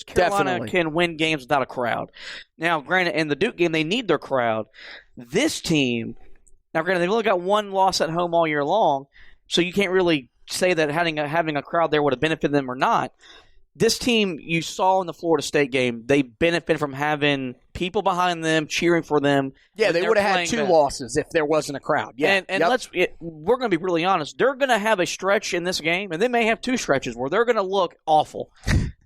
Carolina can win games without a crowd. Now, granted, in the Duke game, they need their crowd. This team, now granted, they've only got one loss at home all year long, so you can't really say that having a crowd there would have benefited them or not. This team, you saw in the Florida State game, they benefit from having people behind them, cheering for them. Yeah, they would have had two losses if there wasn't a crowd. Yeah, and we're going to be really honest. They're going to have a stretch in this game, and they may have two stretches where they're going to look awful.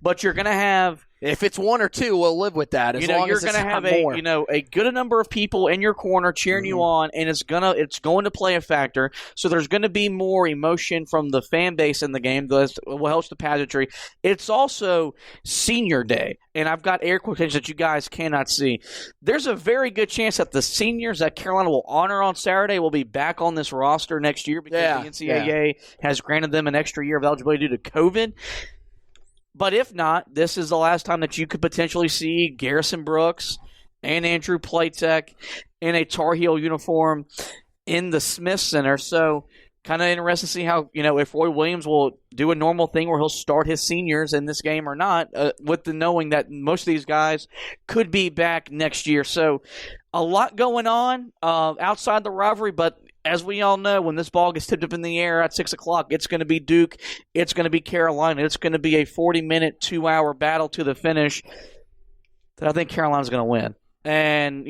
But you're going to have... If it's one or two, we'll live with that. You're going to have a good number of people in your corner cheering you on, and it's going to play a factor. So there's going to be more emotion from the fan base in the game. That will help the pageantry. It's also Senior Day, and I've got air quotations that you guys cannot see. There's a very good chance that the seniors that Carolina will honor on Saturday will be back on this roster next year because the NCAA has granted them an extra year of eligibility due to COVID. But if not, this is the last time that you could potentially see Garrison Brooks and Andrew Platek in a Tar Heel uniform in the Smith Center. So kind of interesting to see how, if Roy Williams will do a normal thing where he'll start his seniors in this game or not, with the knowing that most of these guys could be back next year. So a lot going on outside the rivalry, but as we all know, when this ball gets tipped up in the air at 6 o'clock, it's going to be Duke, it's going to be Carolina, it's going to be a 40-minute, 2-hour battle to the finish that I think Carolina's going to win. And,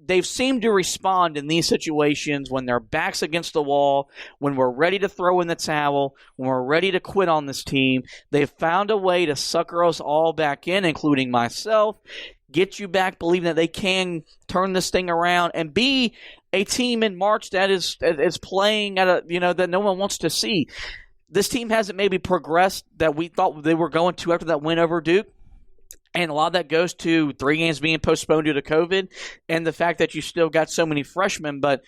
they've seemed to respond in these situations when their back's against the wall, when we're ready to throw in the towel, when we're ready to quit on this team. They've found a way to sucker us all back in, including myself, get you back believing that they can turn this thing around and be a team in March that is playing at a that no one wants to see. This team hasn't maybe progressed that we thought they were going to after that win over Duke. And a lot of that goes to 3 games being postponed due to COVID and the fact that you still got so many freshmen. But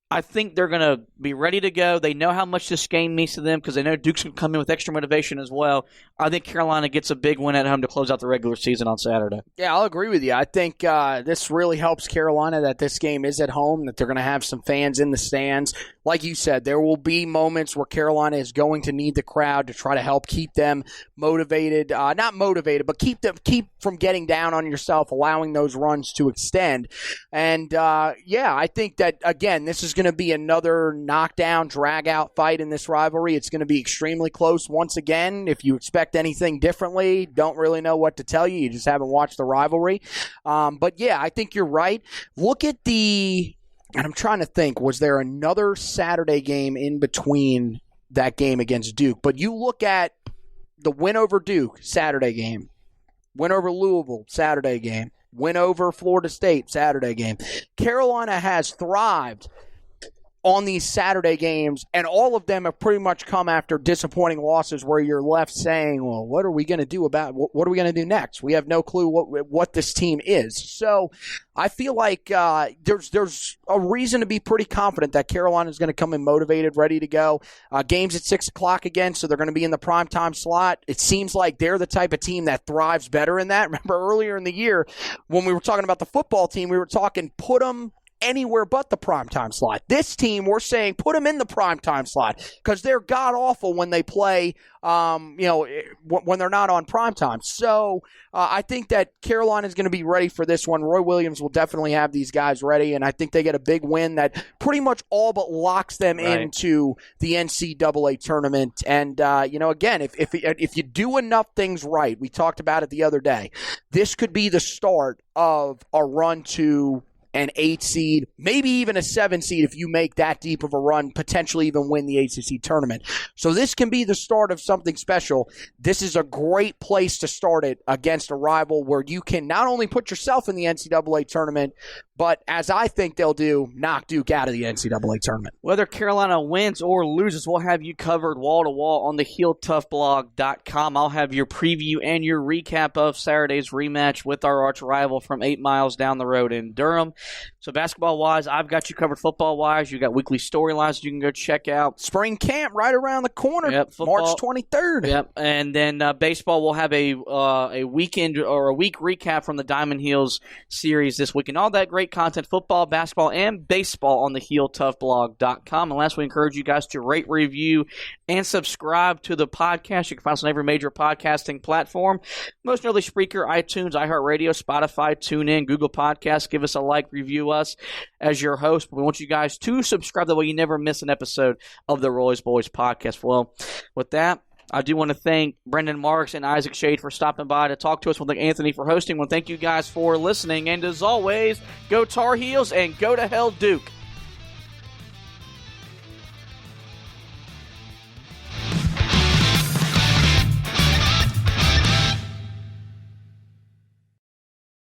I think they're going to be ready to go. They know how much this game means to them because they know Duke's going to come in with extra motivation as well. I think Carolina gets a big win at home to close out the regular season on Saturday. Yeah, I'll agree with you. I think this really helps Carolina that this game is at home, that they're going to have some fans in the stands. Like you said, there will be moments where Carolina is going to need the crowd to try to help keep them motivated. Not motivated, but keep from getting down on yourself, allowing those runs to extend. And, I think that, again, this is going to be another knockdown, drag-out fight in this rivalry. It's going to be extremely close once again. If you expect anything differently, don't really know what to tell you. You just haven't watched the rivalry. But, I think you're right. Look at and I'm trying to think, was there another Saturday game in between that game against Duke? But you look at the win over Duke, Saturday game, win over Louisville, Saturday game, win over Florida State, Saturday game. Carolina has thrived on these Saturday games, and all of them have pretty much come after disappointing losses where you're left saying, well, what are we going to do what are we going to do next? We have no clue what this team is. So I feel like there's a reason to be pretty confident that Carolina is going to come in motivated, ready to go. Games at 6 o'clock again, so they're going to be in the primetime slot. It seems like they're the type of team that thrives better in that. Remember earlier in the year when we were talking about the football team, we were talking put them anywhere but the primetime slot. This team, we're saying put them in the primetime slot because they're god-awful when they play, when they're not on primetime. So I think that Carolina is going to be ready for this one. Roy Williams will definitely have these guys ready, and I think they get a big win that pretty much all but locks them into the NCAA tournament. And, again, if you do enough things right, we talked about it the other day, this could be the start of a run to an 8 seed, maybe even a 7 seed if you make that deep of a run, potentially even win the ACC tournament. So this can be the start of something special. This is a great place to start it against a rival where you can not only put yourself in the NCAA tournament, but as I think they'll do, knock Duke out of the NCAA tournament. Whether Carolina wins or loses, we'll have you covered wall-to-wall on the HeelToughBlog.com. I'll have your preview and your recap of Saturday's rematch with our arch rival from 8 miles down the road in Durham. So basketball-wise, I've got you covered football-wise. You got weekly storylines you can go check out. Spring camp right around the corner, football, March 23rd. Yep, and then baseball will have a weekend or a week recap from the Diamond Heels series this week. And all that great content, football, basketball, and baseball on the HeelToughBlog.com. And last, we encourage you guys to rate, review, and subscribe to the podcast. You can find us on every major podcasting platform, most notably Spreaker, iTunes, iHeartRadio, Spotify, TuneIn, Google Podcasts. Give us a like, review us as your host. We want you guys to subscribe. That way you never miss an episode of the Roy's Boys podcast. Well, with that, I do want to thank Brendan Marks and Isaac Schade for stopping by to talk to us. I want to thank Anthony for hosting. I want to thank you guys for listening. And as always, go Tar Heels and go to hell, Duke.